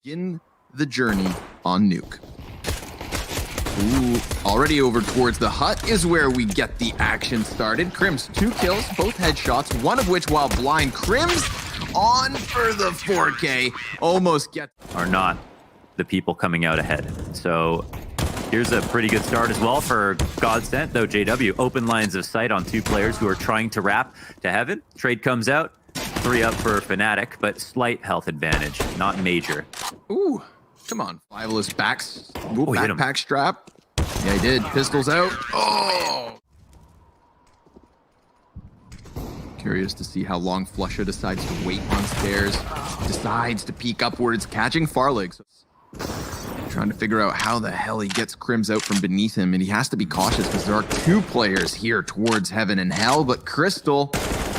Begin the journey on Nuke. Ooh, already over towards the hut is where we get the action started. Crim's 2 kills, both headshots, one of which while blind. Crim's on for the 4K. Almost get... Are not the people coming out ahead. So here's a pretty good start as well for Godsent, though JW open lines of sight on 2 players who are trying to wrap to heaven. Trade comes out, 3 up for Fnatic, but slight health advantage, not major. Ooh, come on. Flyveless backs. Ooh, Oh, backpack strap. Yeah, he did. Pistols out. Oh! Curious to see how long Flusha decides to wait on stairs. Decides to peek upwards, catching Farlegs. Trying to figure out how the hell he gets Crims out from beneath him, and he has to be cautious because there are 2 players here towards heaven and hell, but Crystal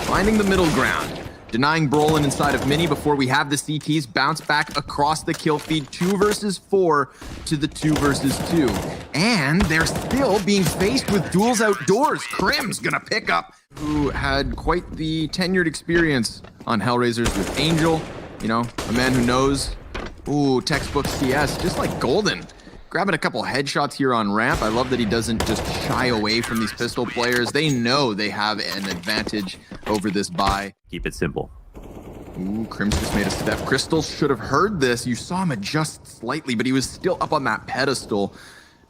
finding the middle ground. Denying Brolin inside of Mini before we have the CTs bounce back across the kill feed. 2 versus 4 to the 2 versus 2. And they're still being faced with duels outdoors. Crim's gonna pick up, who had quite the tenured experience on Hellraisers with Angel. You know, a man who knows, ooh, textbook CS, just like Golden. Grabbing a couple headshots here on ramp. I love that he doesn't just shy away from these pistol players. They know they have an advantage over this buy. Keep it simple. Ooh, Crim's just made a step. Crystal should have heard this. You saw him adjust slightly, but he was still up on that pedestal.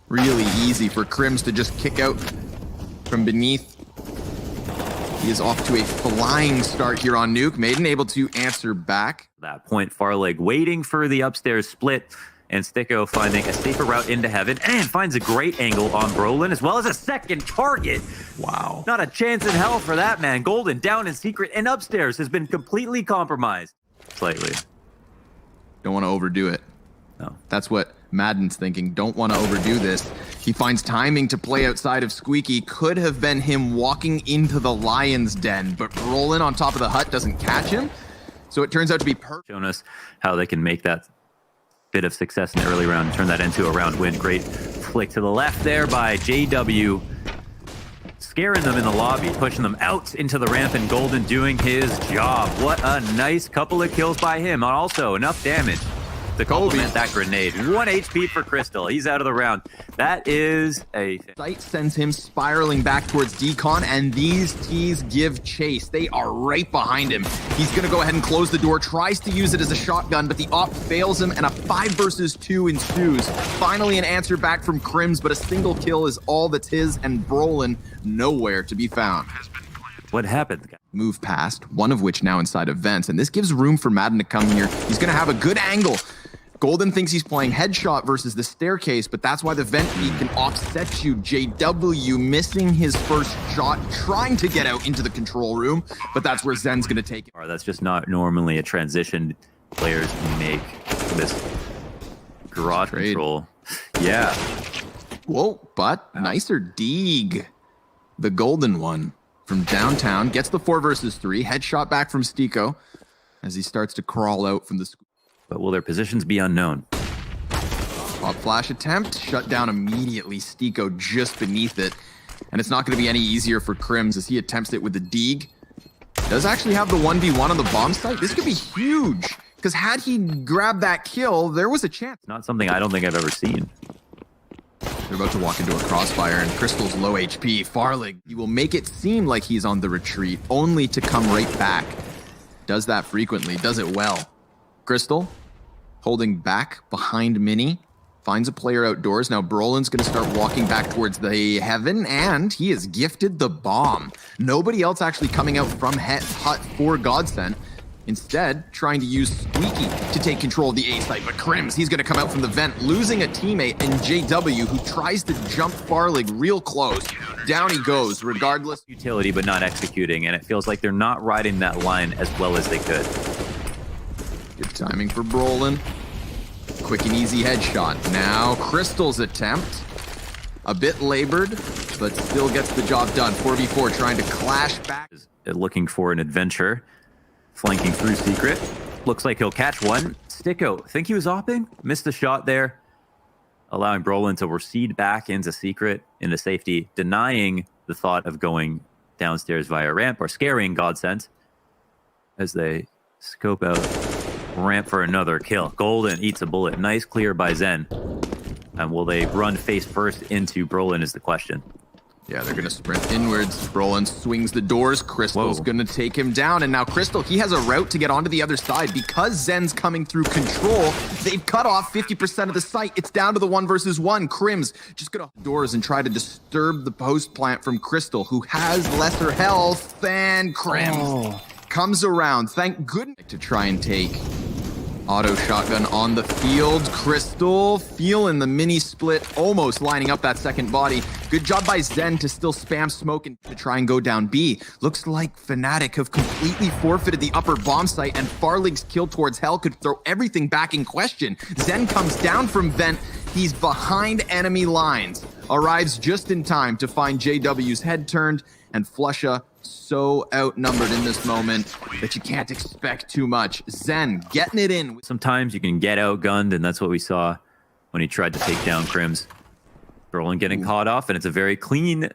Really easy for Crims to just kick out from beneath. He is off to a flying start here on Nuke. Maiden able to answer back. That point, Farleg waiting for the upstairs split, and Sticko finding a safer route into heaven, and finds a great angle on Brolin, as well as a second target. Wow. Not a chance in hell for that man. Golden down in secret, and upstairs has been completely compromised. Slightly. Don't want to overdo it. No. That's what Madden's thinking. Don't want to overdo this. He finds timing to play outside of Squeaky. Could have been him walking into the lion's den, but Brolin on top of the hut doesn't catch him. So it turns out to be perfect. Showing us how they can make that bit of success in the early round and turn that into a round win. Great flick to the left there by JW. Scaring them in the lobby, pushing them out into the ramp, and Golden doing his job. What a nice couple of kills by him. Also, enough damage to complement that grenade. 1 HP for Crystal. He's out of the round. That is a... Sight sends him spiraling back towards Decon, and these T's give chase. They are right behind him. He's going to go ahead and close the door, tries to use it as a shotgun, but the op fails him, and a 5 versus 2 ensues. Finally an answer back from Crims, but a single kill is all that's his, and Brolin nowhere to be found. What happened? Move past, one of which now inside of vents, and this gives room for Madden to come here. He's going to have a good angle. Golden thinks he's playing headshot versus the staircase, but that's why the vent feed can offset you. JW missing his first shot, trying to get out into the control room, but that's where Zen's going to take it. That's just not normally a transition players make this garage control. Yeah. Whoa, but nicer Deeg. The golden one from downtown gets the 4 versus 3. Headshot back from Sticko as he starts to crawl out from the school. But will their positions be unknown? Pop flash attempt, shut down immediately. Sticko just beneath it. And it's not going to be any easier for Crims as he attempts it with the Deeg. Does actually have the 1v1 on the bomb site. This could be huge, because had he grabbed that kill, there was a chance. Not something I don't think I've ever seen. They're about to walk into a crossfire, and Crystal's low HP. Farleg, he will make it seem like he's on the retreat, only to come right back. Does that frequently, does it well. Crystal holding back behind Mini, finds a player outdoors. Now Brolin's going to start walking back towards the heaven, and he is gifted the bomb. Nobody else actually coming out from hut for Godsent. Instead, trying to use Squeaky to take control of the A site. But Crims, he's going to come out from the vent, losing a teammate in JW, who tries to jump Farleg real close. Down he goes, regardless. Utility, but not executing, and it feels like they're not riding that line as well as they could. Good timing for Brolin. Quick and easy headshot. Now Crystal's attempt. A bit labored, but still gets the job done. 4v4 trying to clash back. Looking for an adventure. Flanking through secret. Looks like he'll catch one. Sticko, think he was opping? Missed the shot there. Allowing Brolin to recede back into secret, into safety. Denying the thought of going downstairs via ramp, or scaring Godsent as they scope out ramp for another kill. Golden eats a bullet. Nice clear by Zen. And will they run face first into Brolin is the question. Yeah, they're going to sprint inwards. Brolin swings the doors. Crystal's going to take him down. And now Crystal, he has a route to get onto the other side. Because Zen's coming through control, they've cut off 50% of the site. It's down to the 1v1. Crims just going to doors and try to disturb the post plant from Crystal, who has lesser health than Crims. Comes around, thank goodness, to try and take auto shotgun on the field. Crystal feeling the mini split, almost lining up that second body. Good job by Zen to still spam smoke and to try and go down B. Looks like Fnatic have completely forfeited the upper bomb site, and Farlig's kill towards Hell could throw everything back in question. Zen comes down from vent. He's behind enemy lines. Arrives just in time to find JW's head turned, and Flusha so outnumbered in this moment that you can't expect too much. Zen getting it in. Sometimes you can get outgunned, and that's what we saw when he tried to take down Crims. Brolin getting caught off, and it's a very clean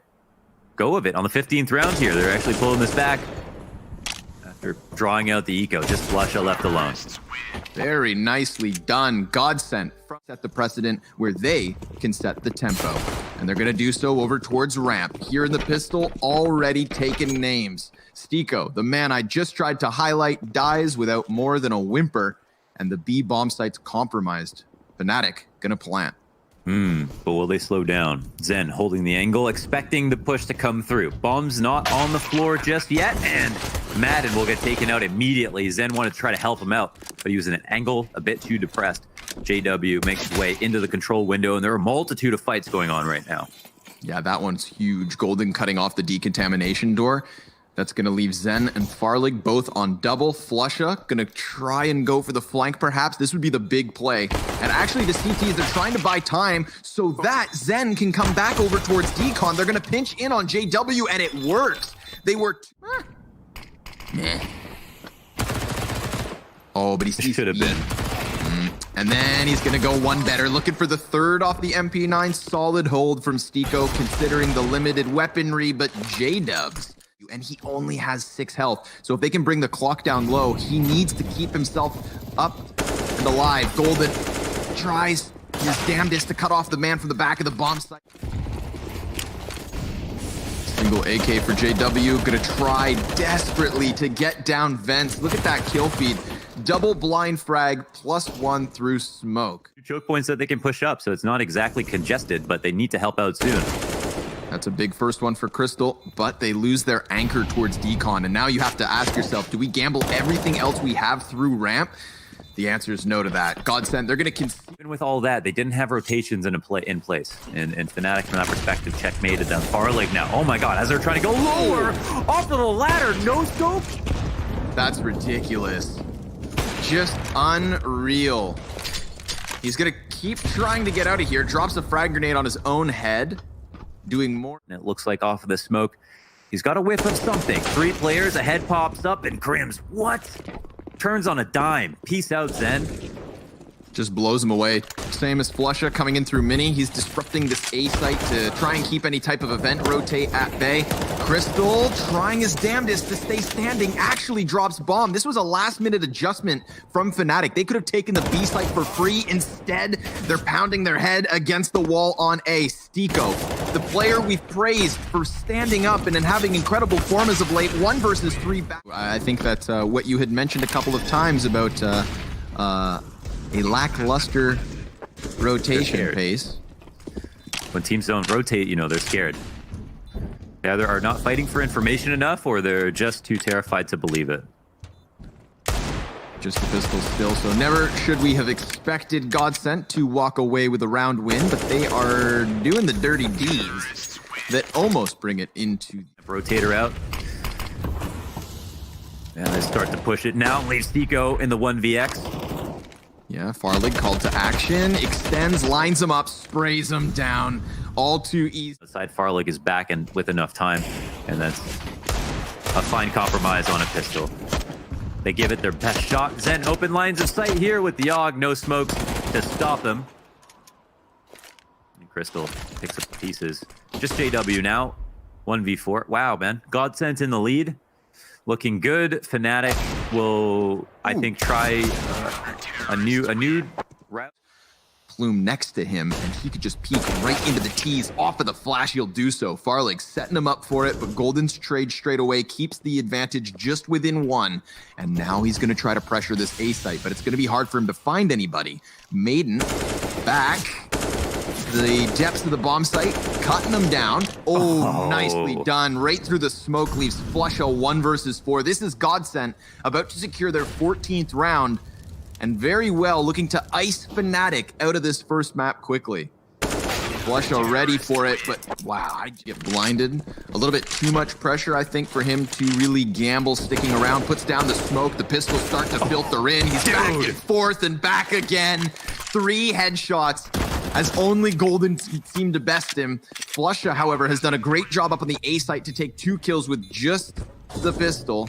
go of it on the 15th round here. They're actually pulling this back after drawing out the eco. Just Flusha left alone. Very nicely done. Godsent set the precedent where they can set the tempo. And they're going to do so over towards ramp. Here in the pistol, already taking names. Stiko, the man I just tried to highlight, dies without more than a whimper. And the B bomb site's compromised. Fnatic going to plant. But will they slow down? Zen holding the angle, expecting the push to come through. Bomb's not on the floor just yet, and Madden will get taken out immediately. Zen wanted to try to help him out, but he was in an angle a bit too depressed. JW makes his way into the control window, and there are a multitude of fights going on right now. Yeah, that one's huge. Golden cutting off the decontamination door. That's going to leave Zen and Farlig both on double. Flusha going to try and go for the flank, perhaps. This would be the big play. And actually, the CTs, they're trying to buy time so that Zen can come back over towards Decon. They're going to pinch in on JW, and it works. They were... Oh, but he should have been. And then he's going to go one better, looking for the third off the MP9. Solid hold from Stiko, considering the limited weaponry, but J-Dubs. And he only has 6 health. So if they can bring the clock down low, he needs to keep himself up and alive. Golden tries his damnedest to cut off the man from the back of the bomb site. Single AK for JW. Gonna try desperately to get down vents. Look at that kill feed. Double blind frag, +1 through smoke. 2 choke points that they can push up, so it's not exactly congested, but they need to help out soon. That's a big first one for Crystal, but they lose their anchor towards Decon. And now you have to ask yourself, do we gamble everything else we have through ramp? The answer is no to that. Godsent, they're going to... Even with all that, they didn't have rotations in place. And Fnatic, from that perspective, checkmated them. Farlig now. Oh my god, as they're trying to go lower, off of the ladder, no scope. That's ridiculous. Just unreal. He's going to keep trying to get out of here. Drops a frag grenade on his own head. Doing more. And it looks like off of the smoke, he's got a whiff of something. 3 players, a head pops up, and Crims, what? Turns on a dime. Peace out, Zen. Just blows him away. Same as Flusha coming in through mini. He's disrupting this A site to try and keep any type of event rotate at bay. Crystal trying his damnedest to stay standing, actually drops bomb. This was a last-minute adjustment from Fnatic. They could have taken the B site for free. Instead, they're pounding their head against the wall on A. Stiko, the player we've praised for standing up and having incredible form as of late. 1 versus 3 back. I think that's what you had mentioned a couple of times about a lackluster rotation pace. When teams don't rotate, you know, they're scared. They either are not fighting for information enough, or they're just too terrified to believe it. Just the pistol still, so never should we have expected Godsent to walk away with a round win, but they are doing the dirty deeds that almost bring it into... Rotator out. And they start to push it now. Leaves Stiko in the 1vx. Yeah, Farlig called to action, extends, lines him up, sprays him down. All too easy. The side Farlig is back and with enough time, and that's a fine compromise on a pistol. They give it their best shot. Zen open lines of sight here with the AUG, no smoke to stop them. And Crystal picks up the pieces. Just JW now, 1v4. Wow, man. Godsent in the lead. Looking good. Fnatic will, I think, try a new route. Plume next to him, and he could just peek right into the tees. Off of the flash, he'll do so. Farlig setting him up for it, but Golden's trade straight away keeps the advantage just within one. And now he's going to try to pressure this A site, but it's going to be hard for him to find anybody. Maiden back to the depths of the bomb site, cutting them down. Oh, nicely done. Right through the smoke, leaves Flush a 1 versus 4. This is Godsent about to secure their 14th round. And very well looking to ice Fnatic out of this first map quickly. Flush ready for it, but wow, I get blinded. A little bit too much pressure, I think, for him to really gamble sticking around. Puts down the smoke, the pistols start to filter in. He's back and forth and back again. 3 headshots, as only Golden seemed to best him. Flusha, however, has done a great job up on the A site to take 2 kills with just the pistol.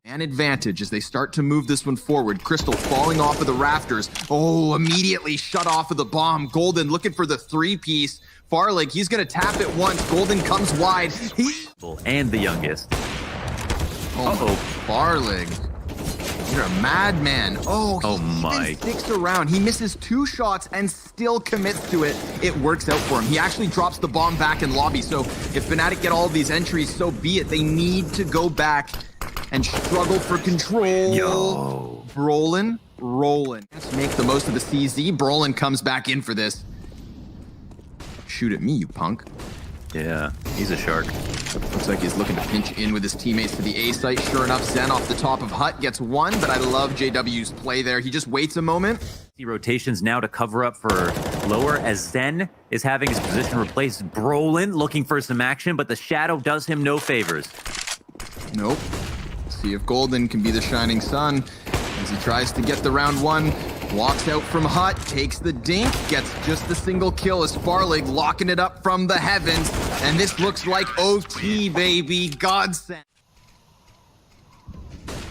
An advantage as they start to move this one forward. Crystal falling off of the rafters. Oh, immediately shut off of the bomb. Golden looking for the 3-piece. Farlig, he's going to tap it once. Golden comes wide. And the youngest. Farlig. You're a madman. Oh my. He sticks around. He misses 2 shots and still commits to it. It works out for him. He actually drops the bomb back in lobby. So if Fnatic get all of these entries, so be it. They need to go back and struggle for control. Yo. Brolin, rolling. Let's make the most of the CZ. Brolin comes back in for this. Shoot at me, you punk. Yeah, he's a shark. Looks like he's looking to pinch in with his teammates to the A site. Sure enough, Zen off the top of Hut gets 1, but I love JW's play there. He just waits a moment. Rotations now to cover up for lower as Zen is having his position replaced. Brolin looking for some action, but the shadow does him no favors. Nope. See if Golden can be the shining sun as he tries to get the round 1. Walks out from Hut, takes the dink, gets just the single kill as Farlig locking it up from the heavens. And this looks like OT, baby. Godsent.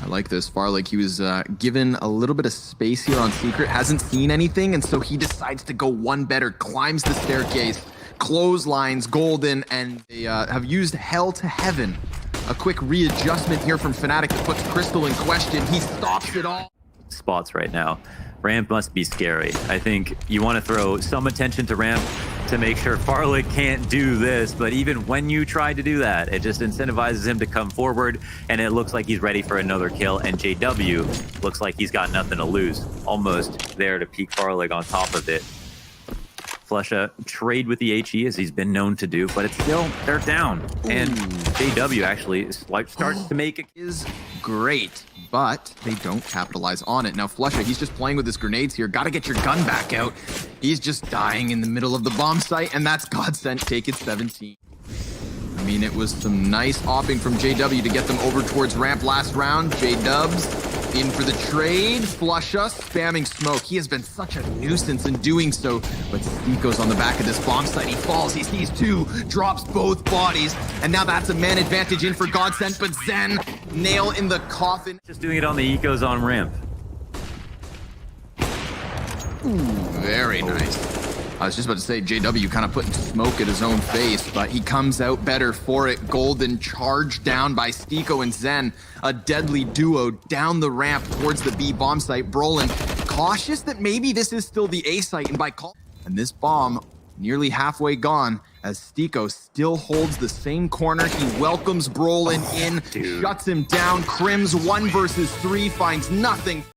I like this. Farlig, he was given a little bit of space here on Secret, hasn't seen anything, and so he decides to go one better, climbs the staircase, clotheslines Golden, and they have used Hell to Heaven. A quick readjustment here from Fnatic that puts Crystal in question. He stops it all. Spots right now. Ramp must be scary. I think you want to throw some attention to Ramp to make sure Farlig can't do this, but even when you try to do that, it just incentivizes him to come forward, and it looks like he's ready for another kill, and JW looks like he's got nothing to lose. Almost there to peek Farlig on top of it. Flusha trade with the HE as he's been known to do, but it's still, they're down. And JW actually starts to make it. Is great, but they don't capitalize on it. Now Flusha, he's just playing with his grenades here. Got to get your gun back out. He's just dying in the middle of the bomb site, and that's Godsent, take it 17. I mean, it was some nice opping from JW to get them over towards ramp last round. J-Dubs in for the trade. Flusha spamming smoke. He has been such a nuisance in doing so, but Stico's on the back of this bomb site. He falls, he sees 2, drops both bodies, and now that's a man advantage in for Godsent, but Zen, nail in the coffin. Just doing it on the ecos on ramp. Ooh, very nice. I was just about to say, JW kind of putting smoke at his own face, but he comes out better for it. Golden charged down by Stico and Zen. A deadly duo down the ramp towards the B bomb site. Brolin cautious that maybe this is still the A site, and by call. And this bomb nearly halfway gone as Stico still holds the same corner. He welcomes Brolin in, shuts him down. Crims 1 versus 3, finds nothing.